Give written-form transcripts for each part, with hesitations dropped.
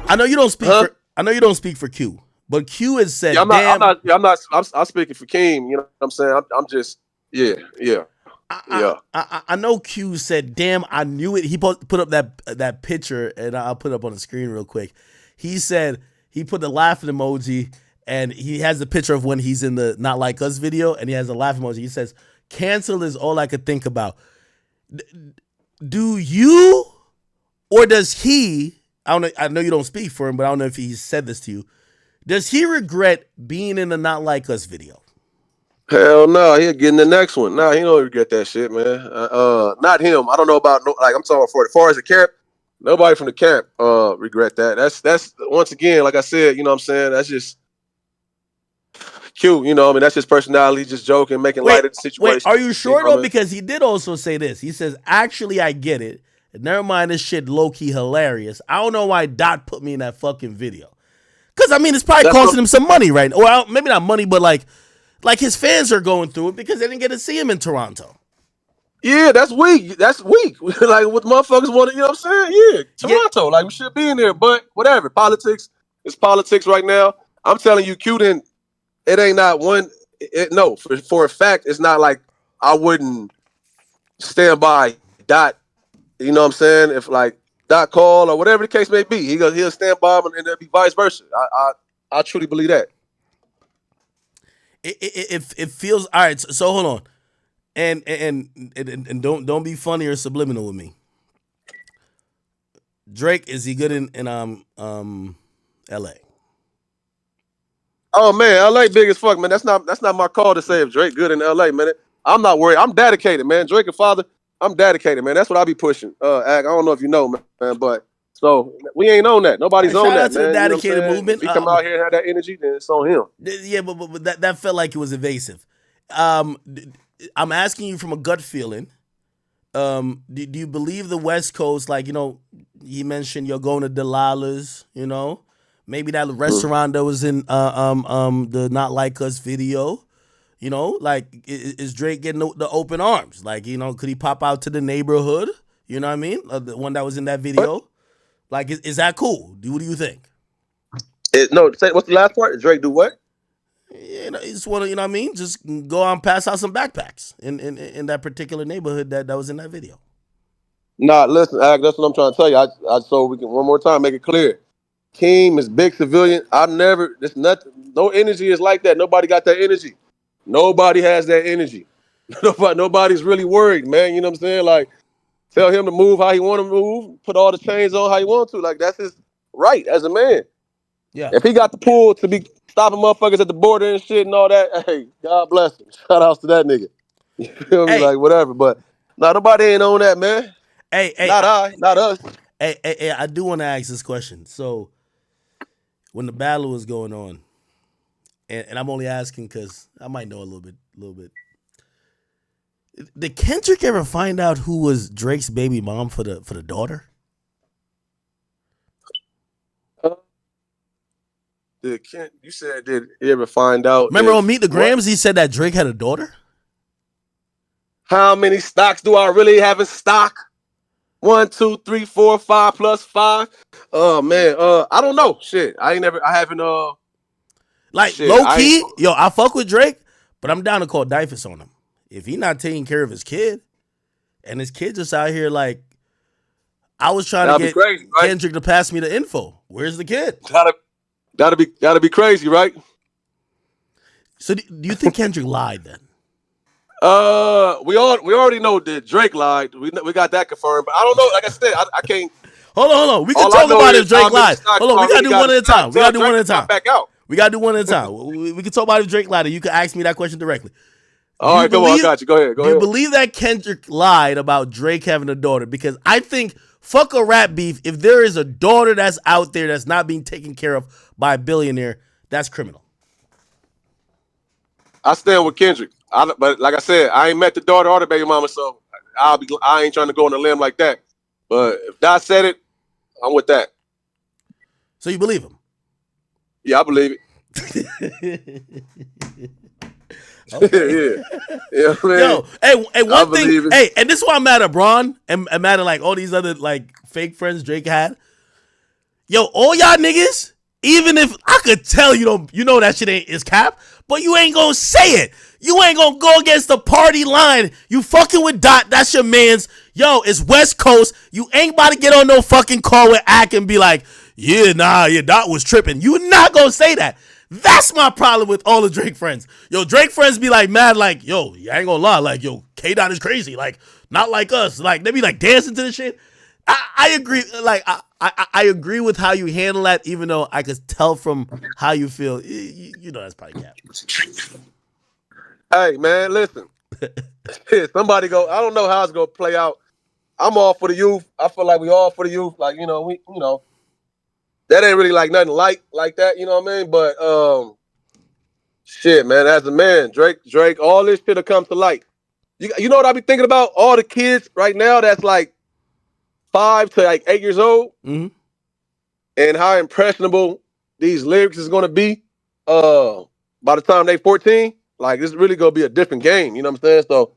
I know you don't speak for. I know you don't speak for Q, but Q has said, Yeah, I'm not. I'm "Damn." not. Yeah, I'm not. I'm speaking for Keem. You know what I'm saying? I'm just. Yeah. Yeah. I, Yeah. I know Q said, "Damn, I knew it." He put up that picture, and I'll put it up on the screen real quick. He said he put the laughing emoji, and he has a picture of when he's in the Not Like Us video, and he has a laughing emoji. He says, "Cancel is all I could think about." Do you or does he? I don't know. I know you don't speak for him, but I don't know if he said this to you. Does he regret being in the Not Like Us video? Hell no, he'll get in the next one. Nah, he don't regret that shit, man. Not him. I don't know about no. Like I'm talking for as far as the camp. Nobody from the camp regret that. That's once again, like I said, you know what I'm saying. That's just cute, you know. I mean, that's his personality, just joking, making light Wait, of the wait. situation. Are you You know sure what though? I mean? Because he did also say this. He says, "Actually, I get it. Never mind, this shit low key hilarious. I don't know why Dot put me in that fucking video. Because I mean, it's probably That's costing what. him some money, right? Well, maybe not money, but like his fans are going through it because they didn't get to see him in Toronto. Yeah, that's weak. That's weak. Like what motherfuckers want to, you know what I'm saying? Yeah, Yeah, Toronto, like we should be in there, but whatever. Politics is politics right now. I'm telling you, Q didn't. It ain't not one. No, for a fact, it's not like I wouldn't stand by Dot. You know what I'm saying? If like Dot call or whatever the case may be, he'll stand by him, and it'll be vice versa. I truly believe that. it feels all right. So hold on, and don't be funny or subliminal with me. Drake, is he good in L.A.? Oh man, LA big as fuck, man. That's not my call to say if Drake good in LA, man. I'm not worried. I'm dedicated, man. Drake and Father, I'm dedicated, man. That's what I be pushing. I don't know if you know, man, but so we ain't on that. Nobody's on Shout out that, to the man. You know what I'm dedicated saying? If movement. he come out here and have that energy, then it's on him. Yeah, but that felt like it was evasive. I'm asking you from a gut feeling. Do you believe the West Coast? Like, you mentioned you're going to Delilah's. Maybe that Mm. restaurant that was in the Not Like Us video. Like is Drake getting the open arms? Like, could he pop out to the neighborhood? You know what I mean? The one that was in that What? video. Like, is that cool? What do you think? No, say what's the last part? Drake do what? You just want to, you know what I mean? Just go out and pass out some backpacks in that particular neighborhood that was in that video. Nah, listen, that's what I'm trying to tell you. So we can one more time make it clear. Keem is big civilian. I never. There's nothing. No energy is like that. Nobody got that energy. Nobody has that energy. Nobody's really worried, man. You know what I'm saying? Like, tell him to move how he want to move. Put all the chains on how he want to. Like, that's his right as a man. Yeah. If he got the pull to be stopping motherfuckers at the border and shit and all that, hey, God bless him. Shout outs to that nigga. You feel me? Hey, Like, whatever. But nah, nobody ain't on that, man. hey, hey, Not us. hey, I do want to ask this question. So, when the battle was going on, and I'm only asking because I might know a little bit. Did Kendrick ever find out who was Drake's baby mom for the daughter? Uh, you said did he ever find out Remember on if Meet the what? Grams, he said that Drake had a daughter. How many stocks do I really have in stock? One, two, three, four, five plus five. Oh man, I don't know. Shit, I haven't. Like Shit, low I ain't. key, yo, I fuck with Drake, but I'm down to call Dyfus on him if he not taking care of his kid, and his kid just out here like I was trying to That'd be get crazy, right? Kendrick to pass me the info. Where's the kid? Gotta be crazy, right? So do you think Kendrick lied then? We already know that Drake lied. We got that confirmed, but I don't know. Like I said, I can't. Hold on. We can All I talk know about if is how Drake many lied. stocks Hold do on, I we gotta really do got one in at a stock? time. We Tell gotta do one Drake at to a pop time. back out. We gotta do one at a time. We can talk about if Drake lied. And you can ask me that question directly. Do All you right, come on, I believe? got you. Go ahead, Do go you ahead. believe that Kendrick lied about Drake having a daughter? Because I think fuck a rap beef. If there is a daughter that's out there that's not being taken care of by a billionaire, that's criminal. I stand with Kendrick. But like I said, I ain't met the daughter or the baby mama, so I ain't trying to go on a limb like that. But if Dot said it, I'm with that. So you believe him? Yeah, I believe it. Okay. Yeah. You know what I mean? Yo, hey, I one thing, believe it. hey, and this is why I'm mad at Braun and I'm mad at like all these other like fake friends Drake had. Yo, all y'all niggas, even if I could tell you know that shit ain't is cap, but you ain't gonna say it. You ain't gonna go against the party line. You fucking with Dot, that's your man's. Yo, it's West Coast. You ain't about to get on no fucking call with Ack and be like, yeah, nah, your Dot was tripping. You not gonna say that. That's my problem with all the Drake friends. Yo, Drake friends be like mad, like, yo, I ain't gonna lie, like, yo, K Dot is crazy, like, not like us. Like, they be like dancing to the shit. I agree. Like I agree with how you handle that, even though I could tell from how you feel. You know that's probably cap. Hey, man, listen. Somebody go. I don't know how it's gonna play out. I'm all for the youth. I feel like we all for the youth. Like that ain't really like nothing like that. You know what I mean? But shit, man. As a man, Drake, all this shit will come to light. You know what I be thinking about? All the kids right now that's like 5 to like 8 years old, Mm-hmm. and how impressionable these lyrics is gonna be. By the time they 14, like it's really gonna be a different game. You know what I'm saying? So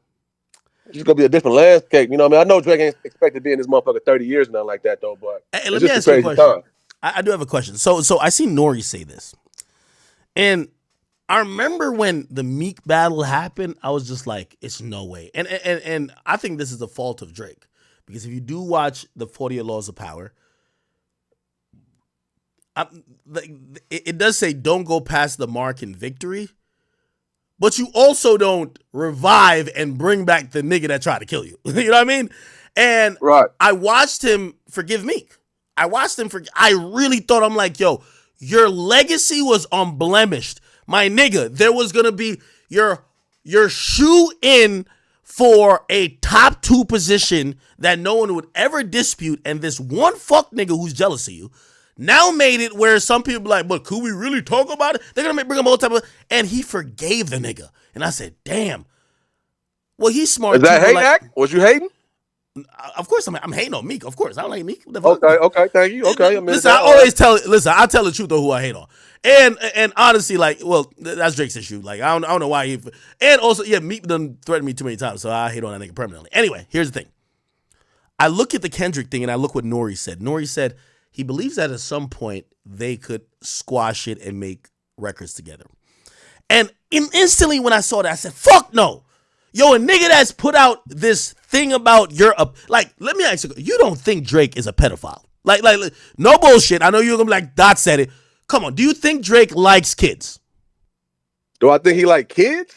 it's gonna be a different landscape. You know what I mean? I know Drake ain't expected to be in this motherfucker 30 years and nothing like that though, but Hey, it's let me just a ask you a crazy question. time. I do have a question. So I seen Nori say this, and I remember when the Meek battle happened, I was just like, it's no way. And I think this is the fault of Drake. Because if you do watch the 48 Laws of Power, it does say don't go past the mark in victory, but you also don't revive and bring back the nigga that tried to kill you. You know what I mean? And Right. I watched him forgive Meek. I really thought, I'm like, yo, your legacy was unblemished. My nigga, there was gonna be your shoe in for a top 2 position that no one would ever dispute, and this one fuck nigga who's jealous of you now made it where some people be like, but could we really talk about it? They're gonna bring him all type of, and he forgave the nigga. And I said, damn. Well, he's smart Is too, that but hate like, act? Was you hating? of course I'm hating on Meek. Of course, I don't like Meek. What the fuck? Okay, thank you. Okay, I Listen, I always tell the truth of who I hate on. And honestly, like, well, that's Drake's issue. Like, I don't know why he. And also, yeah, Meek done threatened me too many times, so I hate on that nigga permanently. Anyway, here's the thing. I look at the Kendrick thing and I look what Nori said. Nori said he believes that at some point they could squash it and make records together. And instantly when I saw that, I said, fuck no. Yo, a nigga that's put out this thing about like, let me ask you don't think Drake is a pedophile? Like, no bullshit. I know you're gonna be like, Dot said it. Come on, do you think Drake likes kids? Do I think he like kids?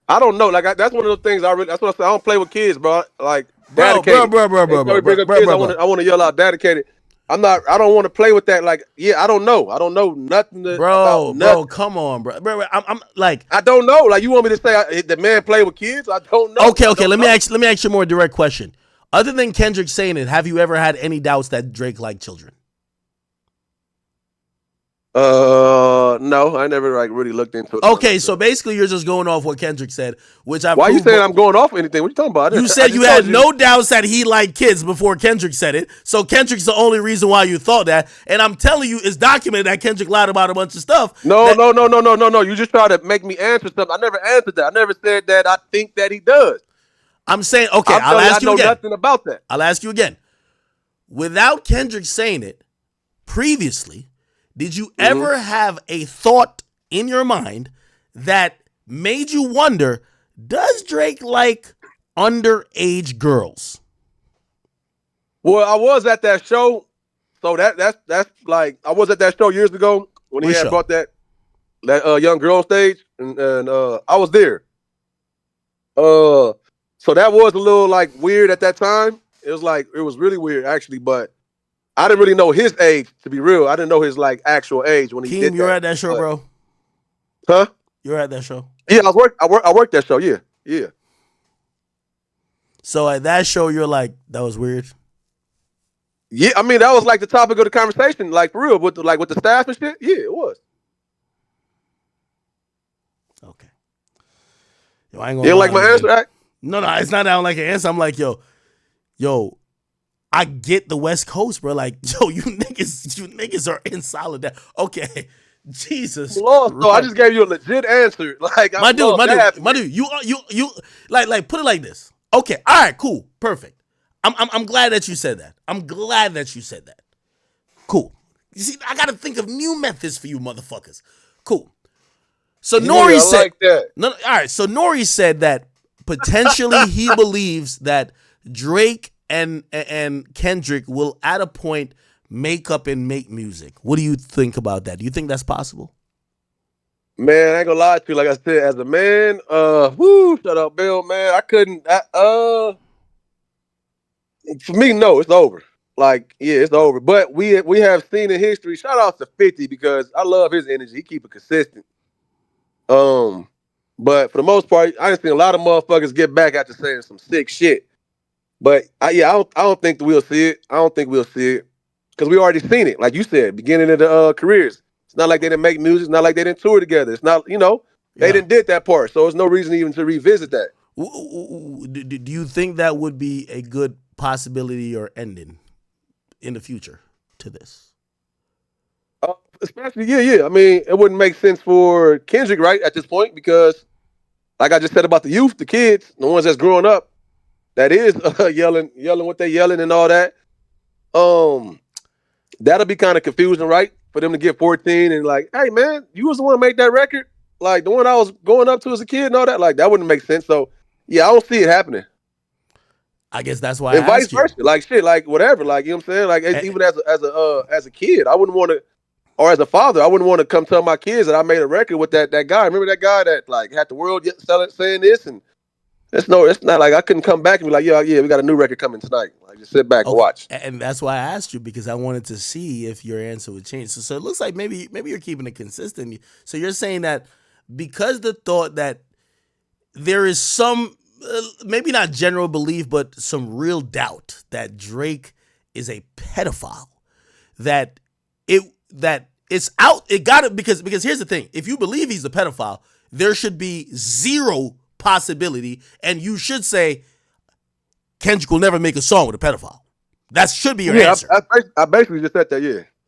I don't know. Like that's one of those things. That's what I said. I don't play with kids, bro. Like dedicated. Bro. I want to yell out dedicated. I don't want to play with that. Like, yeah, I don't know. I don't know nothing about nothing. Bro, come on, bro. I'm like, I don't know. Like, you want me to say the man play with kids? I don't know. Okay. Let me ask you a more direct question. Other than Kendrick saying it, have you ever had any doubts that Drake liked children? No, I never like really looked into it. Okay, so basically you're just going off what Kendrick said, which I. Why you saying I'm going off anything? What you talking about? You said you had no doubts that he liked kids before Kendrick said it. So Kendrick's the only reason why you thought that. And I'm telling you, it's documented that Kendrick lied about a bunch of stuff. No. You just try to make me answer something. I never answered that. I never said that I think that he does. I'm saying, okay, I'll ask you again. I know nothing about that. I'll ask you again. Without Kendrick saying it previously, did you ever have a thought in your mind that made you wonder, does Drake like underage girls? Well, I was at that show, so that's like I was at that show years ago when he had brought that young girl on stage, and I was there. So that was a little like weird at that time. It was really weird actually, but I didn't really know his age, to be real. I didn't know his like actual age when he Keem, did that. you were at that show, bro? Huh? You were at that show? Yeah, I worked that show, yeah. So at that show, you're like, that was weird? Yeah, I mean, that was like the topic of the conversation, like for real, with the staff and shit. Yeah, it was. Okay. Yo, I ain't you gonna don't like my answer, Act? No, it's not that I don't like an answer. I'm like, yo, I get the West Coast, bro. Like, yo, you niggas are in solidarity. Okay, Jesus lost, though. I Christ. just gave you a legit answer. Like, I'm lost. That happened. My dude, you like put it like this. Okay, all right, cool, perfect. I'm glad that you said that. I'm glad that you said that. Cool. You see, I gotta think of new methods for you motherfuckers. Cool. So Nori I said, like that. no, all right. So Nori said that potentially he believes that Drake and Kendrick will at a point make up and make music. What do you think about that? Do you think that's possible? Man, I ain't gonna lie to you. Like I said, as a man, shut up, Bill, man. I couldn't, for me, no, it's over. Like, yeah, it's over. But we have seen in history, shout out to 50 because I love his energy. He keep it consistent. Um, but for the most part, I done seen a lot of motherfuckers get back after saying some sick shit. But I don't think that we'll see it. I don't think we'll see it because we already seen it. Like you said, beginning of the careers. It's not like they didn't make music. It's not like they didn't tour together. It's not, they Yeah. didn't did that part. So there's no reason even to revisit that. Do you think that would be a good possibility or ending in the future to this? Especially, yeah. I mean, it wouldn't make sense for Kendrick, right, at this point, because like I just said about the youth, the kids, the ones that's growing up, that is yelling what they yelling and all that. Um, that'll be kind of confusing, right? For them to get 14 and like, hey man, you was the one to make that record, like the one I was going up to as a kid and all that. Like that wouldn't make sense. So yeah, I don't see it happening. I guess that's why I And vice asked you. versa, like shit, like whatever, like you know what I'm saying. Like even as a kid, I wouldn't want to, or as a father, I wouldn't want to come tell my kids that I made a record with that guy. Remember that guy that like had the world saying this, and it's not like I couldn't come back and be like, yeah, we got a new record coming tonight. Like just sit back and Okay, watch. and that's why I asked you because I wanted to see if your answer would change. So it looks like maybe you're keeping it consistent. So you're saying that because the thought that there is some maybe not general belief, but some real doubt that Drake is a pedophile, that it's out. It got it because here's the thing: if you believe he's a pedophile, there should be zero possibility, and you should say Kendrick will never make a song with a pedophile. That should be your answer. I basically just said that.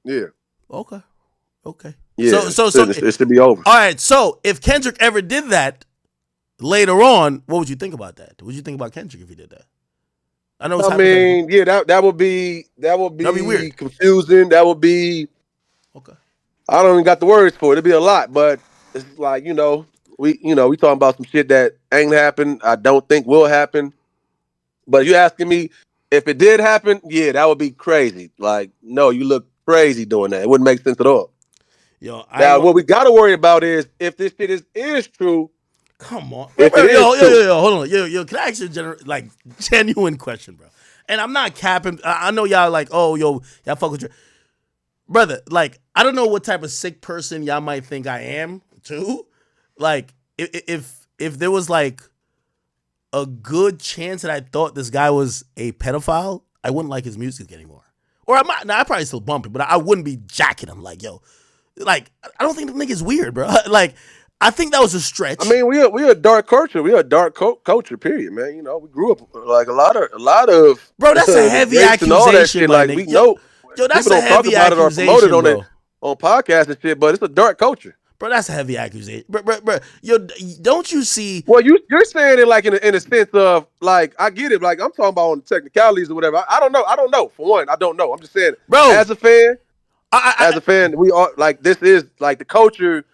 Yeah. Okay. Yeah. So it should be over. All right. So if Kendrick ever did that later on, what would you think about that? What would you think about Kendrick if he did that? I know. I mean, yeah, that would be weird, confusing. That would be okay. I don't even got the words for it. It'd be a lot, but it's like we talking about some shit that ain't happened. I don't think will happen. But you asking me if it did happen, yeah, that would be crazy. Like, no, you look crazy doing that. It wouldn't make sense at all. Now, what we got to worry about is if this shit is true. Come on, if it is true. hold on, yo, can I ask you a genuine question, bro? And I'm not capping. I know y'all like, oh, y'all fuck with your brother. Like, I don't know what type of sick person y'all might think I am too. Like, if there was like a good chance that I thought this guy was a pedophile, I wouldn't like his music anymore. Or I probably still bump it, but I wouldn't be jacking him like, yo. Like, I don't think the nigga's weird, bro. Like, I think that was a stretch. I mean, we a dark culture. We a dark culture, period, man. We grew up like a lot of bro. That's a heavy accusation, like nigga. we know, yo, that's people a don't talk heavy about accusation, it or promote it bro. on podcasts and shit. But it's a dark culture, bro. That's a heavy accusation, bro. Yo, don't you see? Well, you're saying it like in a sense of like I get it. Like I'm talking about on the technicalities or whatever. I don't know. For one, I don't know. I'm just saying, bro. As a fan, we are like this is like the culture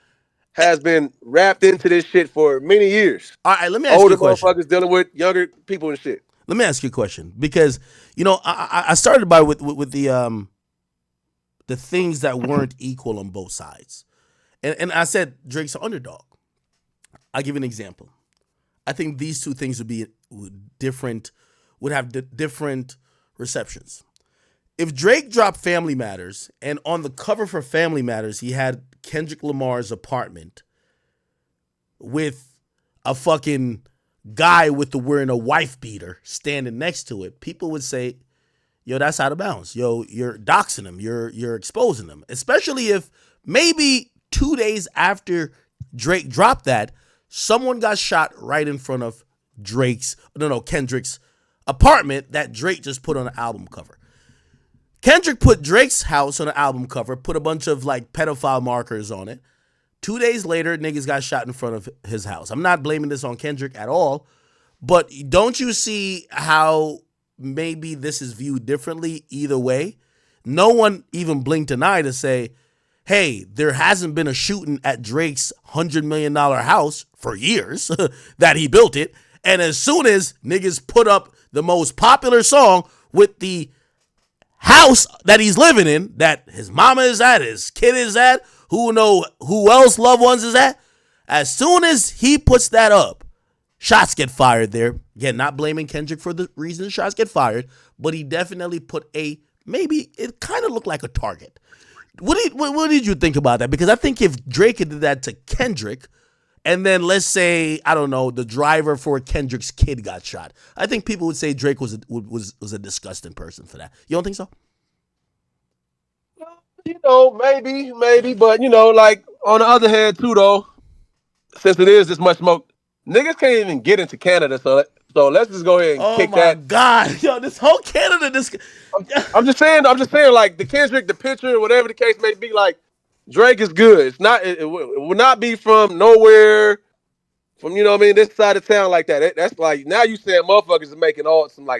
has been wrapped into this shit for many years. All right, let me ask Older you a question. motherfuckers dealing with younger people and shit. Let me ask you a question because I started by with the things that weren't equal on both sides, and I said Drake's an underdog. I'll give you an example. I think these two things would have different receptions. If Drake dropped Family Matters and on the cover for Family Matters he had Kendrick Lamar's apartment with a fucking guy wearing a wife beater standing next to it, people would say, yo, that's out of bounds. Yo, you're doxing him. You're exposing him. Especially if maybe 2 days after Drake dropped that, someone got shot right in front of Kendrick's apartment that Drake just put on an album cover. Kendrick put Drake's house on an album cover, put a bunch of like pedophile markers on it. 2 days later, niggas got shot in front of his house. I'm not blaming this on Kendrick at all, but don't you see how maybe this is viewed differently either way? No one even blinked an eye to say, hey, there hasn't been a shooting at Drake's $100 million house for years that he built it. And as soon as niggas put up the most popular song with the house that he's living in, that his mama is at, his kid is at, who else loved ones is at, as soon as he puts that up, shots get fired there. Again, not blaming Kendrick for the reason shots get fired, but he definitely put maybe it kind of looked like a target. What did you think about that? Because I think if Drake had did that to Kendrick, and then let's say, I don't know, the driver for Kendrick's kid got shot, I think people would say Drake was a disgusting person for that. You don't think so? Maybe, but like on the other hand too, though, since it is this much smoke, niggas can't even get into Canada, so let's just go ahead and Oh kick my that. God, yo, this whole Canada, I'm just saying, like the Kendrick, the picture, whatever the case may be, like Drake is good. It's not, it will not be from nowhere, from this side of town like that. That's like now you saying motherfuckers are making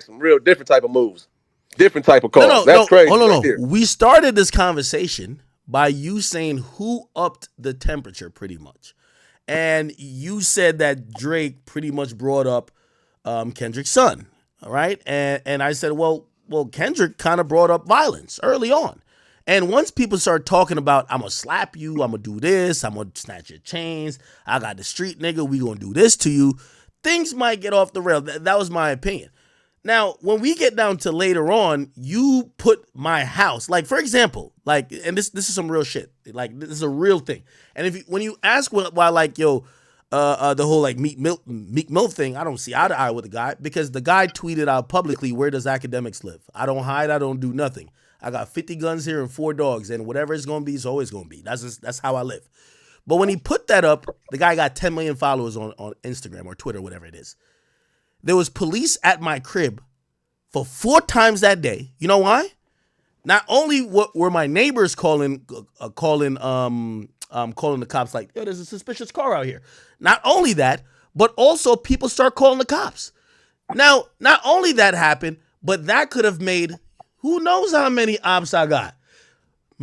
some real different type of moves, different type of calls. That's crazy. Hold on, right there. We started this conversation by you saying who upped the temperature, pretty much, and you said that Drake pretty much brought up Kendrick's son. All right, and I said, well, Kendrick kind of brought up violence early on. And once people start talking about, I'm going to slap you, I'm going to do this, I'm going to snatch your chains, I got the street nigga, we going to do this to you, things might get off the rail. That was my opinion. Now, when we get down to later on, you put my house, like, for example, like, and this is some real shit. Like, this is a real thing. And when you ask why, like, yo, the whole like Meek Mill thing, I don't see eye to eye with the guy, because the guy tweeted out publicly, where does Akademiks live? I don't hide, I don't do nothing. I got 50 guns here and 4 dogs, and whatever it's gonna be, it's always gonna be. That's how I live. But when he put that up, the guy got 10 million followers on Instagram or Twitter, whatever it is. There was police at my crib for 4 times that day. You know why? Not only were my neighbors calling the cops like, yo, there's a suspicious car out here. Not only that, but also people start calling the cops. Now, not only that happened, but that could have made who knows how many ops I got.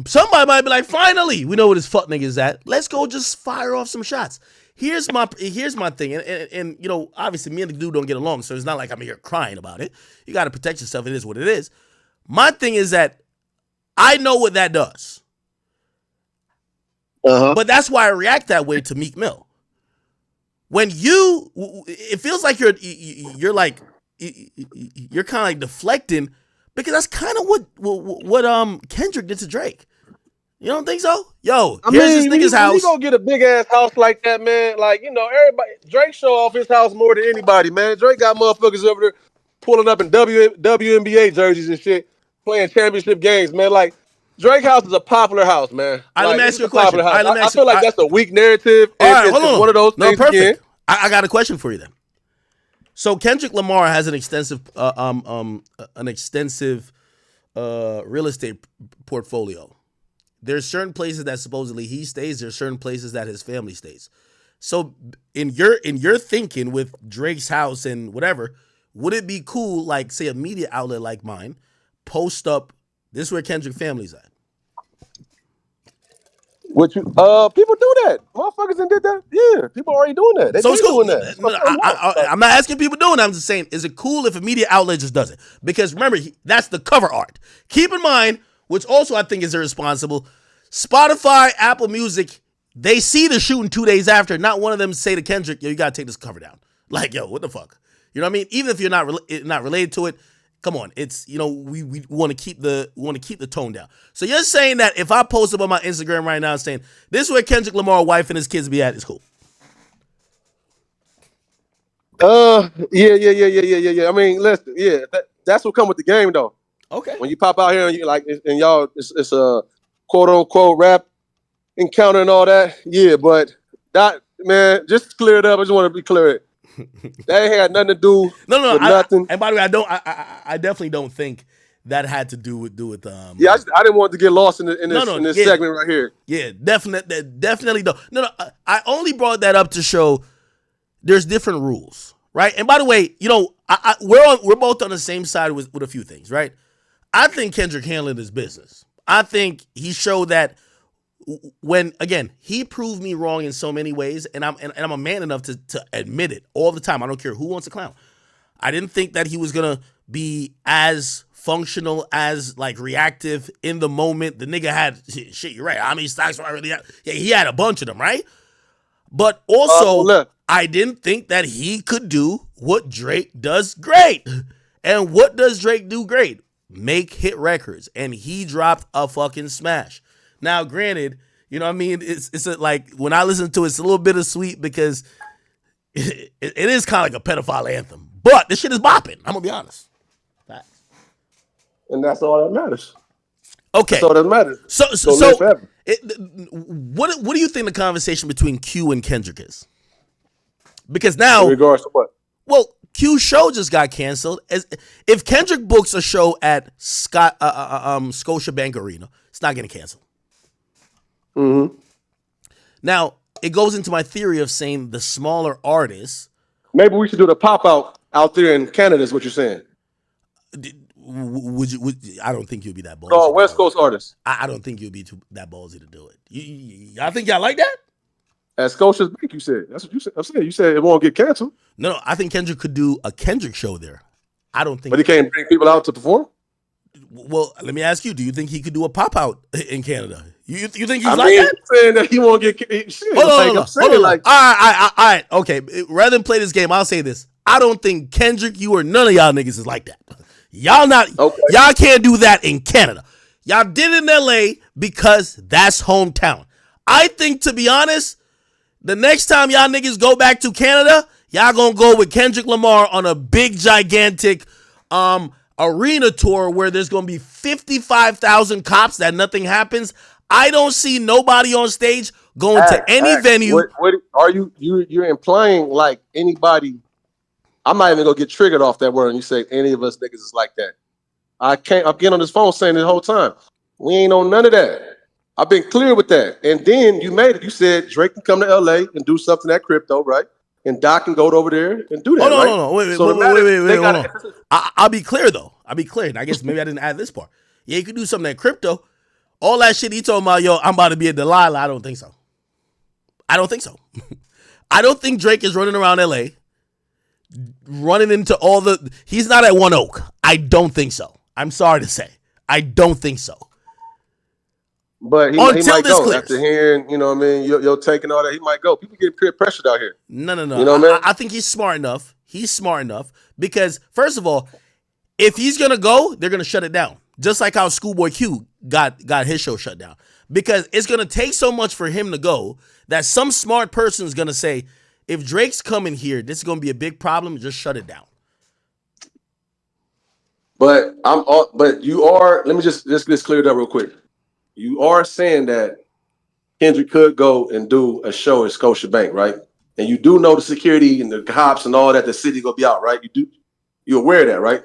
Somebody might be like, finally, we know where this fuck nigga is at. Let's go just fire off some shots. Here's my thing. And obviously me and the dude don't get along, so it's not like I'm here crying about it. You got to protect yourself. It is what it is. My thing is that I know what that does. But that's why I react that way to Meek Mill. When it feels like you're kind of like deflecting, because that's kind of what Kendrick did to Drake. You don't think so? Yo, here's this nigga's house. You gonna get a big ass house like that, man. Like, everybody, Drake show off his house more than anybody, man. Drake got motherfuckers over there pulling up in WNBA jerseys and shit, playing championship games, man. Like, Drake house is a popular house, man. All right, let me ask you a question. I feel like that's a weak narrative. All right, hold on. It's one of those things. Perfect. Again. I got a question for you then. So Kendrick Lamar has an extensive real estate portfolio. There's certain places that supposedly he stays. There's certain places that his family stays. So in your thinking with Drake's house and whatever, would it be cool, like say a media outlet like mine, post up this is where Kendrick family's at? People do that. Motherfuckers done did that. Yeah, people already doing that. So it's cool. Doing that. I'm not asking people doing that. I'm just saying, is it cool if a media outlet just does it? Because remember, that's the cover art. Keep in mind, which also I think is irresponsible, Spotify, Apple Music, they see the shooting 2 days after. Not one of them say to Kendrick, yo, you got to take this cover down. Like, yo, what the fuck? You know what I mean? Even if you're not related to it, come on, it's we want to keep the tone down. So you're saying that if I post up on my Instagram right now saying this is where Kendrick Lamar wife and his kids be at, it's cool. Yeah. I mean, listen, that's what come with the game though. Okay. When you pop out here and you like, and y'all, it's a quote unquote rap encounter and all that. Yeah, but that, man, just to clear it up. I just want to be clear. That ain't had nothing to do with nothing. And by the way, I definitely don't think that had to do with Yeah, I didn't want to get lost in this yeah, segment right here. yeah, definitely though. No, I only brought that up to show there's different rules, right? And by the way, we're both on the same side with a few things, right? I think Kendrick handled his business. I think he showed that when, again, he proved me wrong in so many ways, and I'm a man enough to admit it all the time. I don't care who wants to clown. I didn't think that he was gonna be as functional, as like reactive in the moment. The nigga had shit. You're right. How many stocks do I really have? Yeah, he had a bunch of them, right? But also, I didn't think that he could do what Drake does great. And what does Drake do great? Make hit records. And he dropped a fucking smash. Now, granted, you know what I mean? It's like, when I listen to it, it's a little bittersweet because it is kind of like a pedophile anthem. But this shit is bopping. I'm going to be honest. Facts. And that's all that matters. Okay. That's all that matters. So what do you think the conversation between Q and Kendrick is? Because now, in regards to what? Well, Q's show just got canceled. If Kendrick books a show at Scotiabank Arena, it's not getting canceled. Mm-hmm. Now, it goes into my theory of saying the smaller artists. Maybe we should do the pop out there in Canada. Is what you're saying? Would I don't think you'd be that ballsy. Oh, West Coast artists. I don't think you'd be that ballsy to do it. I think y'all like that? At Scotia's Bank, you said. That's what you said. I'm saying. You said it won't get canceled. No, I think Kendrick could do a Kendrick show there. I don't think. But he can't bring people out to perform? Well, let me ask you, do you think he could do a pop-out in Canada? You think he's I like mean, that? Saying that he won't get shit. Hold on. All right. Okay. Rather than play this game, I'll say this. I don't think Kendrick, you or none of y'all niggas is like that. Y'all can't do that in Canada. Y'all did it in LA because that's hometown. I think, to be honest, the next time y'all niggas go back to Canada, y'all gonna go with Kendrick Lamar on a big, gigantic arena tour where there's gonna be 55,000 cops that nothing happens. I don't see nobody on stage going to any venue. What are you're implying like anybody? I'm not even gonna get triggered off that word and you say any of us niggas is like that. I'm getting on this phone saying the whole time. We ain't on none of that. I've been clear with that. And then you made it. You said Drake can come to LA and do something at crypto, right? And Doc can go over there and do that. Oh, right? no. Wait, hold on. I'll be clear though. And I guess maybe I didn't add this part. Yeah, you could do something at crypto. All that shit he talking about, yo, I'm about to be a Delilah. I don't think so. I don't think Drake is running around LA, running into he's not at One Oak. I don't think so. I'm sorry to say. I don't think so. But he might go after hearing, you know what I mean, your take and all that. He might go. People get peer pressured out here. No. You know what I mean? I think he's smart enough. Because, first of all, if he's going to go, they're going to shut it down. Just like how Schoolboy Q got his show shut down. Because it's going to take so much for him to go that some smart person is going to say, if Drake's coming here, this is going to be a big problem. Just shut it down. But you are, let me just clear it up real quick. You are saying that Kendrick could go and do a show at Scotiabank, right? And you do know the security and the cops and all that, the city gonna be out, right? You're aware of that, right?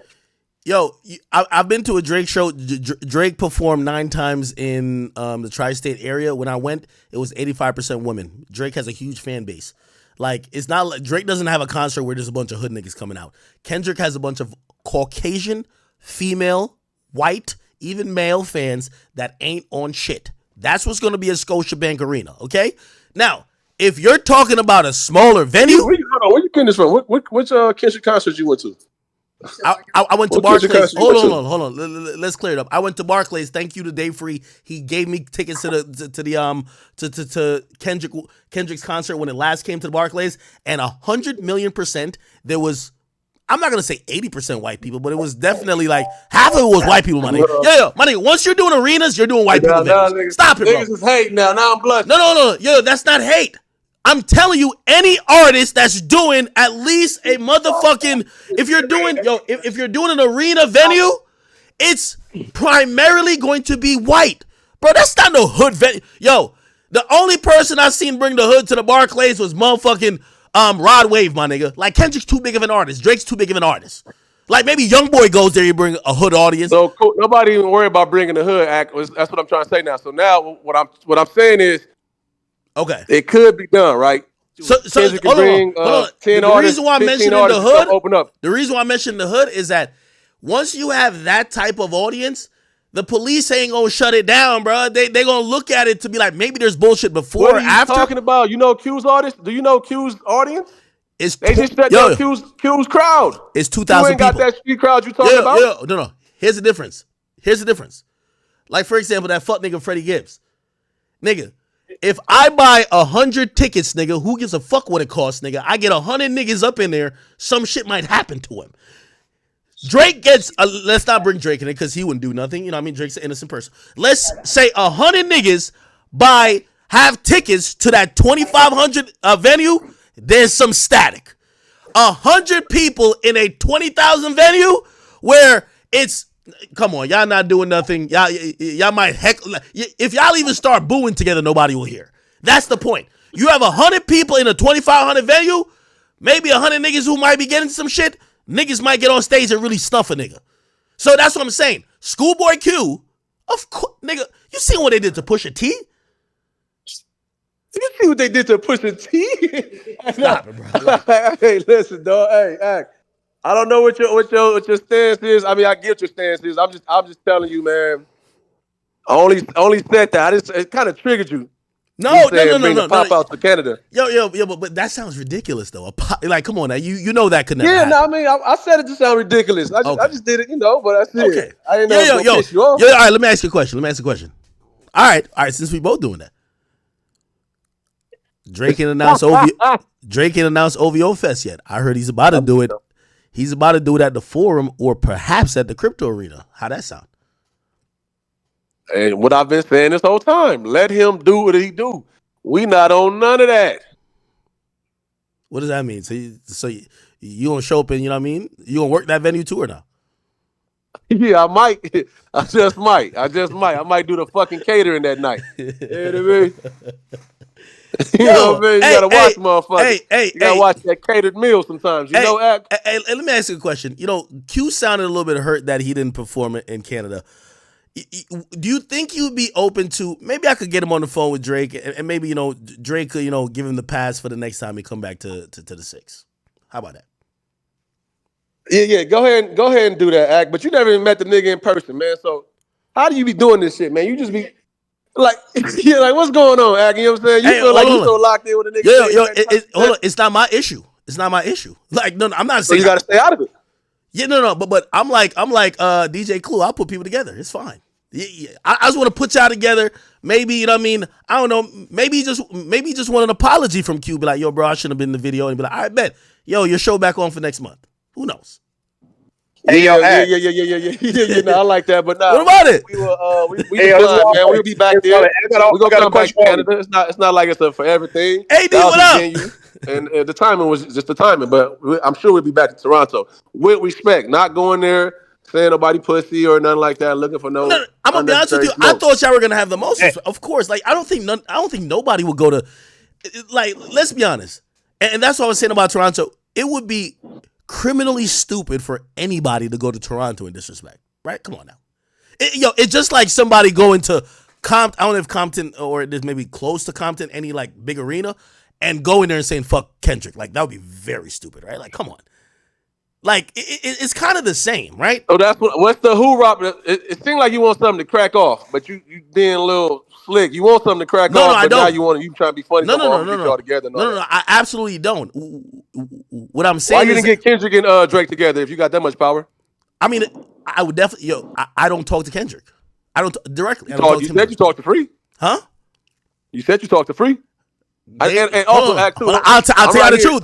Yo, I've been to a Drake show. Drake performed 9 times in the tri-state area. When I went, it was 85% women. Drake has a huge fan base. Like, it's not like Drake doesn't have a concert where there's a bunch of hood niggas coming out. Kendrick has a bunch of Caucasian, female, white, even male fans that ain't on shit. That's what's going to be at Scotiabank Arena, okay? Now, if you're talking about a smaller venue... Where you getting this from? Which Kendrick concert you went to? I went to Barclays. Hold on. Let's clear it up. I went to Barclays. Thank you to Dave Free. He gave me tickets to Kendrick's concert when it last came to the Barclays, and 100,000,000% there was... I'm not going to say 80% white people, but it was definitely like half of it was white people, my nigga. Yeah, my nigga, once you're doing arenas, you're doing white people venues. Stop it, bro. Niggas is hate now. Now I'm blushing. No. Yo, that's not hate. I'm telling you, any artist that's doing at least a motherfucking, if you're doing an arena venue, it's primarily going to be white. Bro, that's not no hood venue. Yo, the only person I seen bring the hood to the Barclays was motherfucking Rod Wave, my nigga. Like, Kendrick's too big of an artist. Drake's too big of an artist. Like maybe YoungBoy goes there, you bring a hood audience. So cool. Nobody even worry about bringing the hood act. That's what I'm trying to say now. So now what I'm saying is, okay, it could be done, right? So Kendrick can hold bring on. 10 The artists, reason why I 15 mentioned in the artists, hood, open up. the reason why I mentioned the hood is that once you have that type of audience, the police ain't gonna shut it down, bro. They gonna look at it to be like maybe there's bullshit before What or are you after. talking about? You know Q's artist? Do you know Q's audience? It's They just shut down yo, Q's crowd. it's Q 2,000 ain't got people. that street crowd you talking about? No. Here's the difference. Like for example, that fuck nigga Freddie Gibbs, nigga. If I buy 100 tickets, nigga, who gives a fuck what it costs, nigga? I get 100 niggas up in there, some shit might happen to him. Drake gets, let's not bring Drake in it because he wouldn't do nothing. You know what I mean? Drake's an innocent person. Let's say 100 niggas have tickets to that 2,500 venue. There's some static. 100 people in a 20,000 venue where it's, come on, y'all not doing nothing. Y'all might heckle. If y'all even start booing together, nobody will hear. That's the point. You have 100 people in a 2,500 venue, maybe 100 niggas who might be getting some shit. Niggas might get on stage and really stuff a nigga. So that's what I'm saying. Schoolboy Q, of course, nigga, you seen what they did to Pusha T? You see what they did to Pusha T? Stop it, bro. Hey, listen, dog. Hey, act. I don't know what your stance is. I mean, I get your stance is. I'm just telling you, man. I only said that. It kind of triggered you. No. Bring the pop out to Canada. Yo, but that sounds ridiculous though. Like, come on now, you know that could never happen. No, I mean, I said it to sound ridiculous. I just did it, but that's it. Okay. I didn't know it was piss you off. All right, let me ask you a question. All right, since we both doing that. Drake can announce OVO Fest yet. I heard he's about to do it. He's about to do it at the Forum or perhaps at the Crypto Arena. How that sound? And what I've been saying this whole time, let him do what he do. We not on none of that. What does that mean? So you gonna show up and, you know what I mean? You gonna work that venue too or not? Yeah, I might. I just might. I might do the fucking catering that night. You know what I mean? You know what I mean? You gotta watch motherfuckers. You gotta watch that catered meal sometimes. You know, Act? Hey, let me ask you a question. You know, Q sounded a little bit hurt that he didn't perform it in Canada. Do you think you'd be open to, maybe I could get him on the phone with Drake and maybe, Drake could, give him the pass for the next time he come back to the Six? How about that? Yeah. Go ahead and do that, Act. But you never even met the nigga in person, man. So how do you be doing this shit, man? You just be like, like what's going on, Act? You know what I'm saying? You feel like you so locked in with a nigga. Hold on. It's not my issue. Like, no, I'm not saying. So you gotta stay out of it. Yeah, no. But I'm like DJ Clue. I'll put people together. It's fine. Yeah. I just want to put y'all together. Maybe, you know what I mean? I don't know. Maybe you just want an apology from Q. Be like, yo, bro, I shouldn't have been in the video. And be like, I bet. Yo, your show back on for next month. Who knows? Hey, yeah. I like that, but nah. What about it? Man. We'll be back there. We're gonna come back to Canada. It's not like it's a forever thing. AD, what up? And the timing was just the timing, but I'm sure we'll be back to Toronto with respect. Not going there saying nobody pussy or nothing like that. Looking for no. I'm gonna be honest with you. I thought y'all were gonna have the most. Of course, like I don't think nobody would go to. Like, let's be honest, and that's what I was saying about Toronto. It would be criminally stupid for anybody to go to Toronto in disrespect, right? Come on now. It's just like somebody going to Compton. I don't know if Compton or it is maybe close to Compton, any like big arena, and go in there and saying fuck Kendrick. Like that would be very stupid, right? Like, come on. Like it's kind of the same, right? So that's what's the hoorah? It seems like you want something to crack off, but you being a little slick. You want something to crack off, but now you trying to be funny. No. Get y'all together. No. I absolutely don't. What I'm saying Why you didn't get Kendrick and Drake together if you got that much power? I mean, I would definitely. I don't talk to Kendrick. I don't directly. You said you talked to Free, huh? You said you talked to Free. And also, Act too. I'll tell you the truth.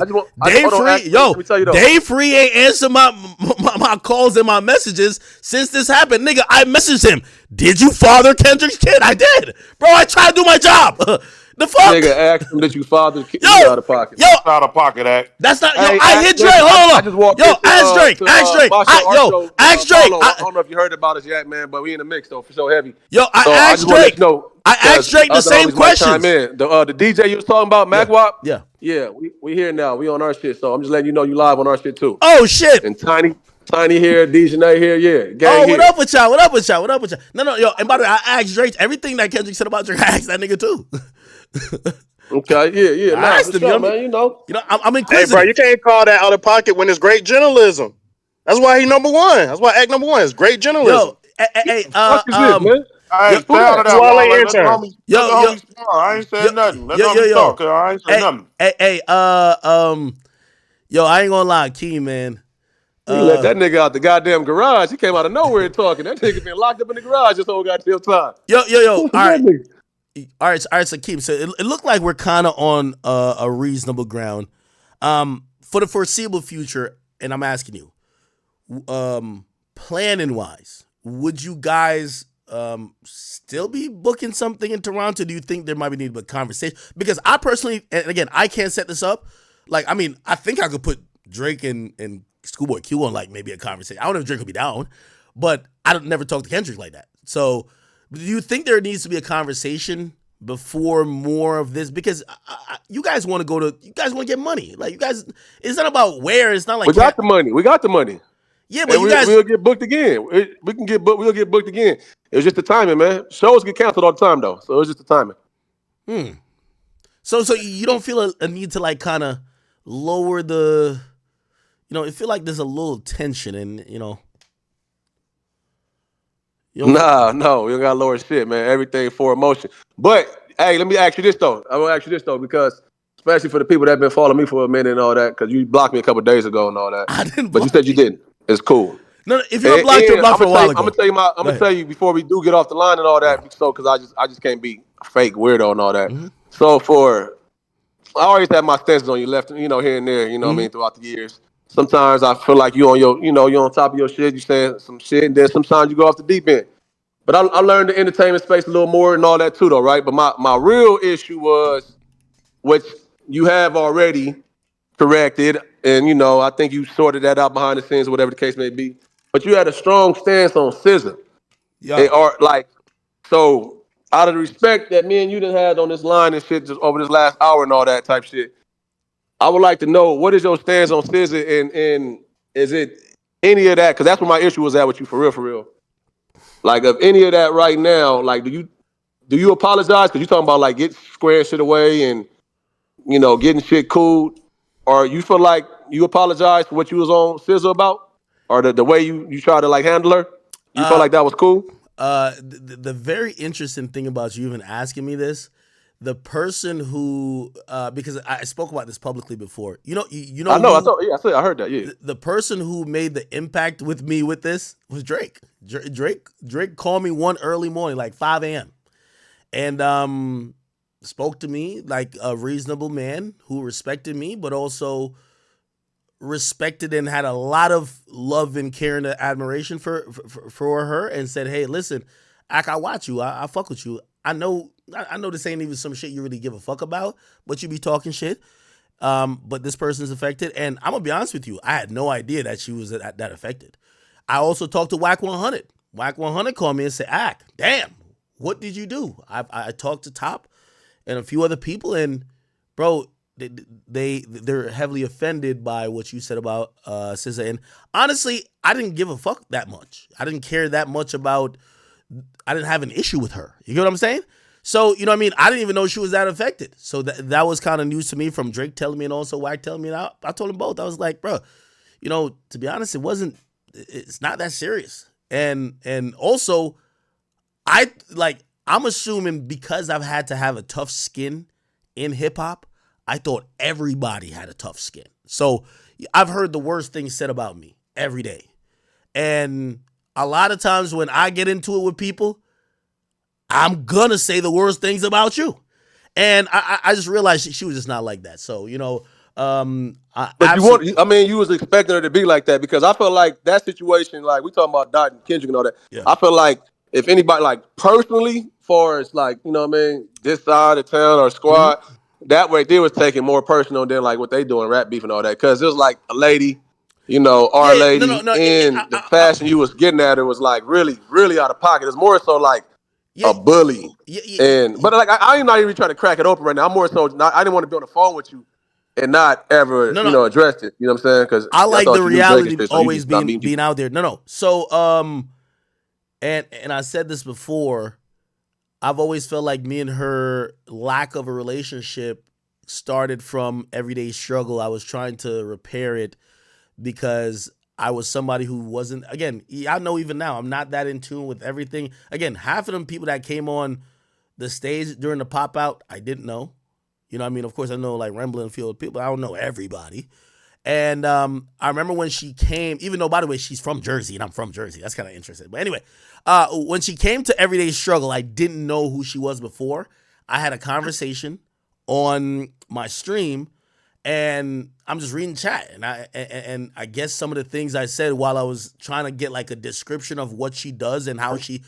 Dave Free ain't answer my calls and my messages since this happened. Nigga, I messaged him. Did you father Kendrick's kid? I did. Bro, I tried to do my job. The fuck? Nigga, asked him that you fathered kid out of pocket. That's out of pocket, Act. That's not. I hit Drake. Hold on. Ask Drake. Ask Drake. I don't know if you heard about us yet, man, but we in the mix though for so heavy. I asked Drake. I asked Drake the same questions. The DJ you was talking about, Magwap? Yeah. We here now. We on our shit. So I'm just letting you know you live on our shit too. Oh shit. And Tiny Tiny here, Dejanay here, yeah, gang Oh, what here. up with y'all? What up with y'all? What up with y'all? No, yo. And by the way, I asked Drake everything that Kendrick said about Drake. I asked that nigga too. Okay, yeah, I nah, asked for him. You know sure, what I mean? man. You know, I'm Hey, bro, you inquisitive. can't call that out of pocket when it's great journalism. That's why he number one. That's why act number one is great journalism. Yo, hey, the fuck is this, man? yo, Hey, Who stay out of that? That's that, why I let Wale. you Let the intern. homies, let yo, the yo, homies talk. I ain't yo, saying nothing. Let the yo, homies talk. yo. Cause I ain't saying Hey, nothing. hey, yo, I ain't gonna lie, Keem, man. You let Uh, that nigga out the goddamn garage. He came out of nowhere talking. That nigga been locked up in the garage this whole goddamn time. yo. Who's All that right, nigga? all right. So Keem, so it looked like we're kind of on a reasonable ground. For the foreseeable future, and I'm asking you, planning wise, would you guys still be booking something in Toronto? Do you think there might be need of a conversation? Because I personally, and again, I can't set this up. Like, I mean, I think I could put Drake and Schoolboy Q on like maybe a conversation. I don't know if Drake would be down, but I don't never talk to Kendrick like that. So, do you think there needs to be a conversation before more of this? Because you guys want to you guys want to get money. Like, you guys, it's not about where. It's not like We got the money. We got the money. yeah, but And you guys. we'll get booked again. We can get booked. We'll get booked again. It was just the timing, man. Shows get canceled all the time, though. So it was just the timing. So you don't feel a need to like kind of lower the, it feel like there's a little tension and you don't feel. Nah, no, we don't got to lower shit, man. Everything for emotion. But hey, let me ask you this though. I'm gonna ask you this though because especially for the people that have been following me for a minute and all that, because you blocked me a couple of days ago and all that. I didn't But you said block you you. didn't. It's cool. No, if you're And, unblocked, you're and blocked for a while ago. I'm Go gonna ahead. tell you before we do get off the line and all that, so because I just can't be a fake weirdo and all that. Mm-hmm. So I always have my stances on you left, here and there, what I Mm-hmm. mean, throughout the years. Sometimes I feel like you're on top of your shit, you saying some shit, and then sometimes you go off the deep end. But I learned the entertainment space a little more and all that too, though, right? But my real issue was, which you have already corrected, and I think you sorted that out behind the scenes, or whatever the case may be. But you had a strong stance on scissor, Yeah. or like so. Out of the respect that me and you done had on this line and shit just over this last hour and all that type shit, I would like to know what is your stance on scissor and is it any of that? Because that's where my issue was at with you for real, for real. Like of any of that right now, like do you apologize? Because you talking about like get squaring shit away and getting shit cool, or you feel like you apologize for what you was on scissor about, or the way you try to like handle her. You felt Uh, like that was cool. the very interesting thing about you even asking me this, the person who, because I spoke about this publicly before. You I know know. I who thought. Yeah, I heard that. Yeah. the person who made the impact with me with this was Drake. Drake called me one early morning, like 5 a.m. and spoke to me like a reasonable man who respected me, but also respected and had a lot of love and care and admiration for her, and said, "Hey, listen, I watch you. I fuck with you. I know this ain't even some shit you really give a fuck about, but you be talking shit. But this person's affected, and I'm gonna be honest with you. I had no idea that she was that affected. I also talked to Whack 100. Whack 100 called me and said, damn, what did you do?" I talked to Top and a few other people, and bro, they're heavily offended by what you said about SZA. And honestly, I didn't give a fuck that much. I didn't care that much about. I didn't have an issue with her. You get what I'm saying? So, you know what I mean? I didn't even know she was that affected. So that was kind of news to me from Drake telling me and also Wack telling me. And I told them both. I was like, bro, to be honest, it's not that serious. And also, I'm assuming because I've had to have a tough skin in hip hop, I thought everybody had a tough skin. So I've heard the worst things said about me every day. And a lot of times when I get into it with people, I'm gonna say the worst things about you. And I just realized she was just not like that. So, I But absolutely. you was expecting her to be like that because I felt like that situation, like we talking about Dot and Kendrick and all that. Yeah. I felt like if anybody, like personally, far as like this side of town or Mm-hmm. squad, that right there was taking more personal than like what they doing rap beef and all that. Because it was like a lady, Yeah, our yeah, no, no, lady, no. and the fashion you was getting at her was like really, really out of pocket. It's more so like Yeah, a bully. yeah, yeah, But like I'm not even trying to crack it open right now. I'm more so not, I didn't want to be on the phone with you and not ever, No. addressed it. You know what I'm saying? Because I I like the thought you knew Drake and reality shit, so you always just not meeting being people. out there. No. So and I said this before. I've always felt like me and her lack of a relationship started from everyday struggle. I was trying to repair it because I was somebody who wasn't, again, I know even now, I'm not that in tune with everything. Again, half of them people that came on the stage during the pop out, I didn't know. You know what I mean? Of course, I know like Rambling Field people, I don't know everybody. And I remember when she came, even though, by the way, she's from Jersey and I'm from Jersey. That's kind of interesting. But anyway, when she came to Everyday Struggle, I didn't know who she was before. I had a conversation on my stream and I'm just reading chat. And I guess some of the things I said while I was trying to get like a description of what she does and how she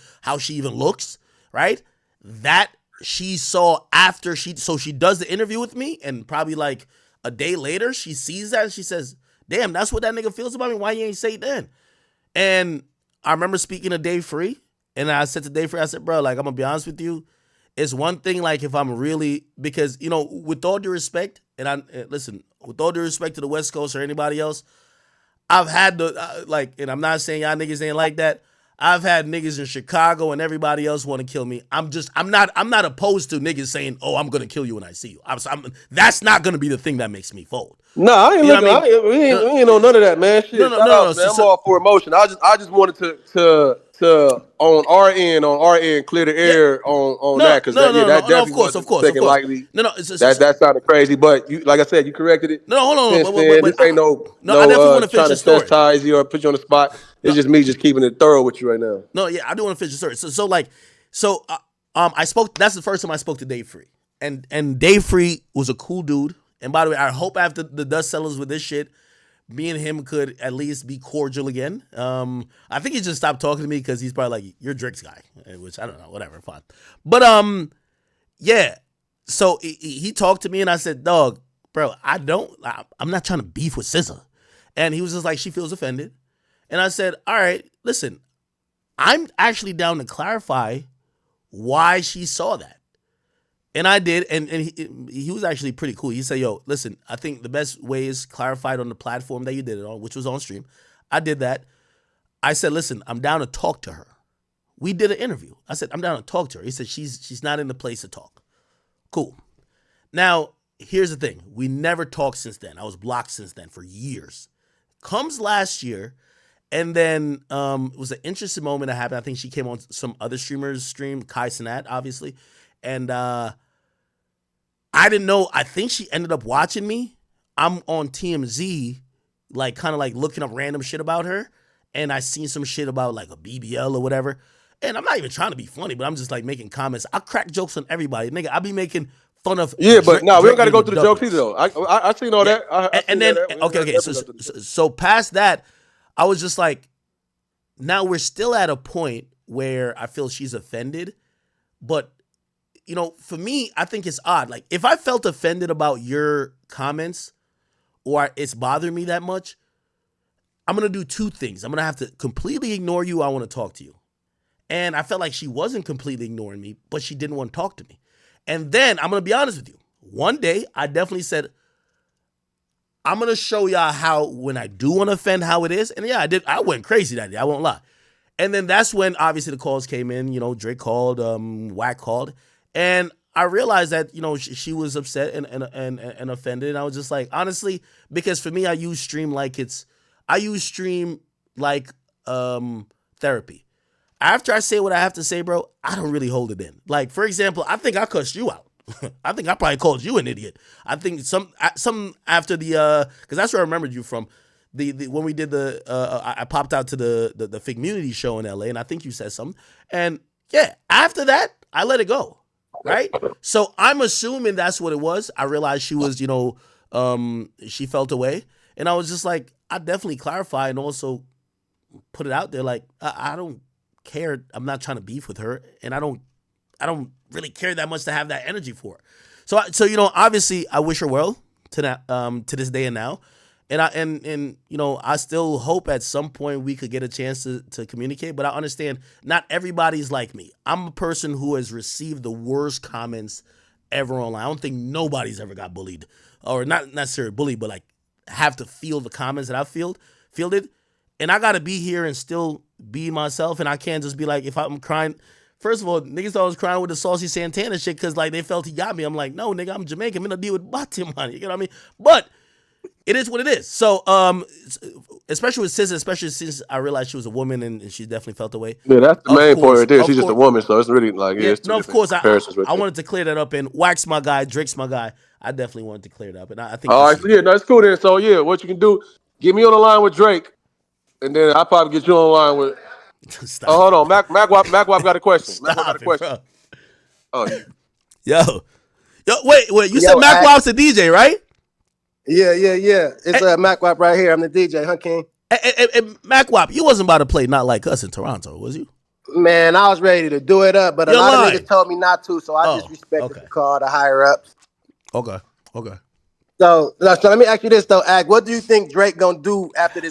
even looks, right? That she saw after she does the interview with me and probably like a day later, she sees that and she says, damn, that's what that nigga feels about me. Why you ain't say it then? And I remember speaking to Dave Free, and I said to Dave Free, I said, bro, like, I'm going to be honest with you. It's one thing, like, if I'm really, because, with all due respect, listen, with all due respect to the West Coast or anybody else, I've had and I'm not saying y'all niggas ain't like that. I've had niggas in Chicago and everybody else want to kill me. I'm not opposed to niggas saying, "Oh, I'm gonna kill you when I see you." That's not gonna be the thing that makes me fold. No, I ain't You know looking. what I mean? We ain't on none of that, man. Shit, shout No. out, man. I'm all for emotion. I just wanted to on our end clear the Yeah. air on No. that because that No. Of definitely course. wasn't taken lightly. No. That sounded crazy, but you, like I said, you corrected it. No. Hold on. Since then, But this ain't no I definitely want to finish trying to the story. chastise you or put you on the spot. No. It's just me just keeping it thorough with you right now. No. Yeah, I do want to finish the story. I spoke. That's the first time I spoke to Dave Free, and Dave Free was a cool dude. And by the way, I hope after the dust settles with this shit, me and him could at least be cordial again. I think he just stopped talking to me because he's probably like, "You're Drake's guy," which I don't know, whatever, fine. But yeah. So he talked to me and I said, "Dog, bro, I'm not trying to beef with SZA," and he was just like, "She feels offended," and I said, "All right, listen, I'm actually down to clarify why she saw that." And I did, and he was actually pretty cool. He said, "Yo, listen, I think the best way is clarified on the platform that you did it on, which was on stream." I did that. I said, "Listen, I'm down to talk to her." We did an interview. I said, "I'm down to talk to her." He said, "She's not in the place to talk." Cool. Now, here's the thing. We never talked since then. I was blocked since then for years. Comes last year, and then it was an interesting moment that happened. I think she came on some other streamer's stream, Kai Sinat, obviously, and I didn't know. I think she ended up watching me. I'm on TMZ, like kind of like looking up random shit about her, and I seen some shit about like a BBL or whatever. And I'm not even trying to be funny, but I'm just like making comments. I crack jokes on everybody, nigga. I be making fun of. Yeah, but no, we don't got to Drake go through the jokes Doubles. either, though. I seen all Yeah, that. I and seen then that. okay. So past that, I was just like, now we're still at a point where I feel she's offended, but for me, I think it's odd. Like, if I felt offended about your comments or it's bothering me that much, I'm going to do two things. I'm going to have to completely ignore you. I want to talk to you. And I felt like she wasn't completely ignoring me, but she didn't want to talk to me. And then I'm going to be honest with you. One day, I definitely said, I'm going to show y'all how, when I do want to offend, how it is. And yeah, I did. I went crazy that day. I won't lie. And then that's when, obviously, the calls came in. Drake called, Wack called. And I realized that, she was upset and offended. And I was just like, honestly, because for me, I use stream like therapy. After I say what I have to say, bro, I don't really hold it in. Like, for example, I think I cussed you out. I think I probably called you an idiot. I think some after the, because that's where I remembered you from. The when we did I popped out to the Figmunity show in LA, and I think you said something. And yeah, after that, I let it go. Right? So I'm assuming that's what it was. I realized she was, she felt away. And I was just like, I definitely clarify and also put it out there. Like, I don't care. I'm not trying to beef with her. And I don't really care that much to have that energy for her. So obviously I wish her well to that, to this day and now. And I still hope at some point we could get a chance to communicate, but I understand not everybody's like me. I'm a person who has received the worst comments ever online. I don't think nobody's ever got bullied, or not necessarily bullied, but like have to feel the comments that I fielded. And I gotta be here and still be myself, and I can't just be like, if I'm crying. First of all, niggas thought I was crying with the Saucy Santana shit because like they felt he got me. I'm like, no, nigga, I'm Jamaican. I'm gonna deal with Batiman. You know what I mean? But it is what it is. So, especially with Sis, especially since I realized she was a woman and she definitely felt the way. Yeah, that's the Of main point course, right there. of She's just a course. woman, so it's really like Yeah, it's two no, of different course. comparisons right I there. wanted to clear that up, and Wax my guy, Drake's my guy. I definitely wanted to clear it up, and I think. All right, so yeah, no, it's cool then. So yeah, what you can do, get me on the line with Drake, and then I'll probably get you on the line with. Stop. Oh, hold on, Mac got a question. Mac got a Stop it, question. bro. Oh, Yo, wait. You said Yo, Mac Wop's the DJ, right? Yeah. It's Mac Wap right here. I'm the DJ, huh, King? And Mac Wop, you wasn't about to play Not Like Us in Toronto, was you? Man, I was ready to do it up, but a You're lot lying. of niggas told me not to, so I just respected the call, the higher ups. Okay. So let me ask you this though, Ag. What do you think Drake gonna do after this